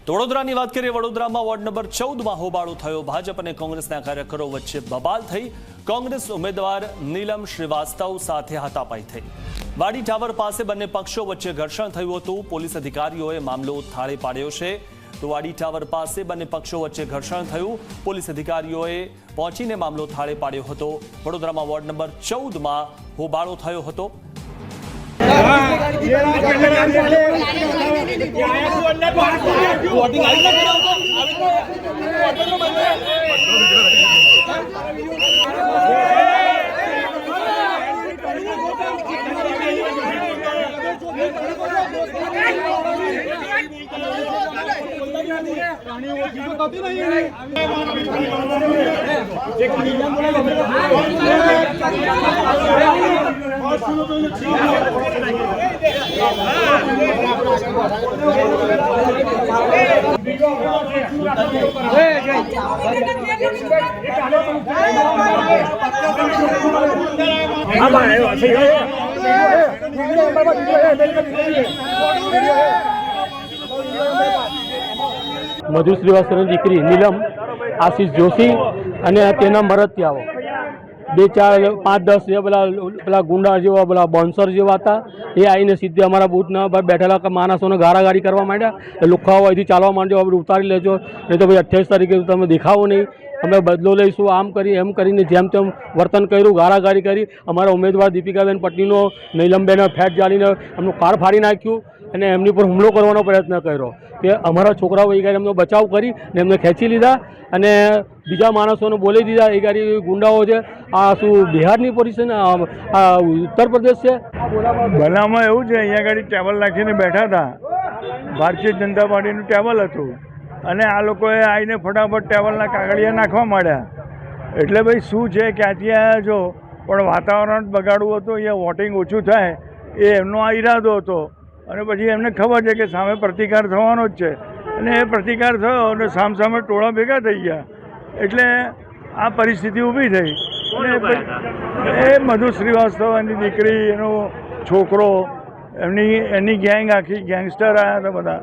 વડોદરાની વાત કરીએ। વડોદરામાં વોર્ડ નંબર 14માં હોબાળો થયો। ભાજપ અને કોંગ્રેસના કાર્યકરો વચ્ચે બબાલ થઈ। કોંગ્રેસ ઉમેદવાર નીલમ શ્રીવાસ્તવ સાથે હાથાપાઈ થઈ। વાડી ટાવર પાસે બંને પક્ષો વચ્ચે ઘર્ષણ થયું હતું। પોલીસ અધિકારીઓએ મામલો થાળે પાડ્યો છે। તો વાડી ટાવર પાસે બંને પક્ષો વચ્ચે ઘર્ષણ થયું। પોલીસ અધિકારીઓએ પહોંચીને મામલો થાળે પાડ્યો હતો। વડોદરામાં વોર્ડ નંબર 14માં હોબાળો થયો હતો। મધુ શ્રીવાસ્તવની દીકરી નીલમ આશીષ જોશી અને તેના મરતિયાઓ 2, 4, 5, 10 પેલા ગુંડા જેવા પેલા બોન્સર જેવા હતા। એ આવીને સીધે અમારા બૂથના બેઠેલા માણસોને ગારાગારી કરવા માંડ્યા। લુખાઓ અહીંથી ચાલવા માંડ્યો, હવે ઉતારી લેજો, નહીં તો ભાઈ 28 તારીખે તમે દેખાવો નહીં, અમે બદલો લઈશું, આમ કરી એમ કરીને જેમ તેમ વર્તન કર્યું, ગારાગારી કરી। અમારા ઉમેદવાર દીપિકાબેન પટણીનો નીલમબેને ફેટ જાળીને એમનું કાર્ડ ફાડી નાખ્યું અને એમની પર હુમલો કરવાનો પ્રયત્ન કર્યો। કે અમારા છોકરાઓ એ ગાડી એમનો બચાવ કરી ને એમને ખેંચી લીધા અને બીજા માણસોને બોલી દીધા। એ ગાડી ગુંડાઓ છે। આ શું બિહારની પોલીસ છે ને આ ઉત્તર પ્રદેશ છે? બનાવમાં એવું છે, અહીંયા ગાડી ટેબલ નાખીને બેઠા હતા, ભારતીય જનતા પાર્ટીનું ટેબલ હતું અને આ લોકોએ આવીને ફટાફટ ટેબલના કાગળિયા નાખવા માંડ્યા। એટલે ભાઈ શું છે, ક્યાંથી આવ્યા છો, પણ વાતાવરણ બગાડવું હતું, અહીંયા વોટિંગ ઓછું થાય એ એમનો આ ઈરાદો હતો અને પછી એમને ખબર છે કે સામે પ્રતિકાર થવાનો જ છે અને એ પ્રતિકાર થયો અને સામસામે ટોળા ભેગા થઈ ગયા એટલે આ પરિસ્થિતિ ઊભી થઈ। અને એ મધુ શ્રીવાસ્તવની દીકરી, એનો છોકરો, એની ગેંગ, આખી ગેંગસ્ટર આવ્યા હતા બધા।